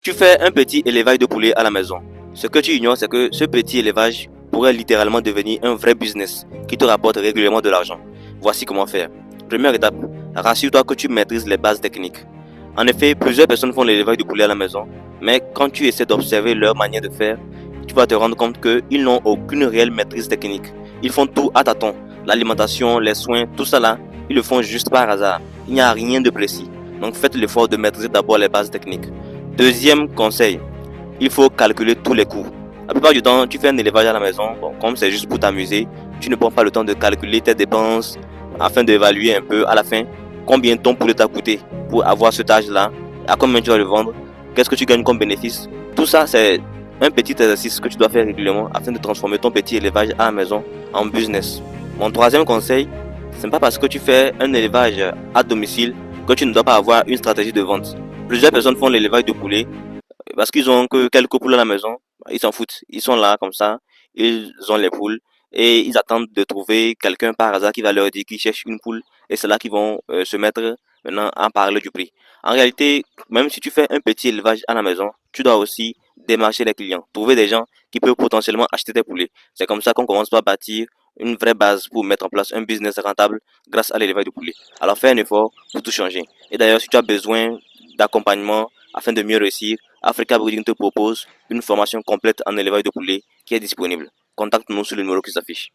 Tu fais un petit élevage de poulet à la maison. Ce que tu ignores, c'est que ce petit élevage pourrait littéralement devenir un vrai business qui te rapporte régulièrement de l'argent. Voici comment faire. Première étape, rassure-toi que tu maîtrises les bases techniques. En effet, plusieurs personnes font l'élevage de poulet à la maison, mais quand tu essaies d'observer leur manière de faire, tu vas te rendre compte qu'ils n'ont aucune réelle maîtrise technique. Ils font tout à tâtons. L'alimentation, les soins, tout ça là, ils le font juste par hasard. Il n'y a rien de précis. Donc faites l'effort de maîtriser d'abord les bases techniques. Deuxième conseil, il faut calculer tous les coûts. La plupart du temps, tu fais un élevage à la maison, bon, comme c'est juste pour t'amuser, tu ne prends pas le temps de calculer tes dépenses afin d'évaluer un peu à la fin combien ton poulet t'a coûté pour avoir cet âge-là, à combien tu vas le vendre, qu'est-ce que tu gagnes comme bénéfice. Tout ça, c'est un petit exercice que tu dois faire régulièrement afin de transformer ton petit élevage à la maison en business. Mon troisième conseil, ce n'est pas parce que tu fais un élevage à domicile que tu ne dois pas avoir une stratégie de vente. Plusieurs personnes font l'élevage de poulets parce qu'ils ont que quelques poules à la maison, ils s'en foutent. Ils sont là comme ça, ils ont les poules et ils attendent de trouver quelqu'un par hasard qui va leur dire qu'ils cherchent une poule et c'est là qu'ils vont se mettre maintenant à parler du prix. En réalité, même si tu fais un petit élevage à la maison, tu dois aussi démarcher les clients, trouver des gens qui peuvent potentiellement acheter tes poulets. C'est comme ça qu'on commence par bâtir une vraie base pour mettre en place un business rentable grâce à l'élevage de poulets. Alors fais un effort pour tout changer. Et d'ailleurs, si tu as besoin d'accompagnement afin de mieux réussir, Africa Breeding te propose une formation complète en élevage de poulets qui est disponible. Contacte-nous sur le numéro qui s'affiche.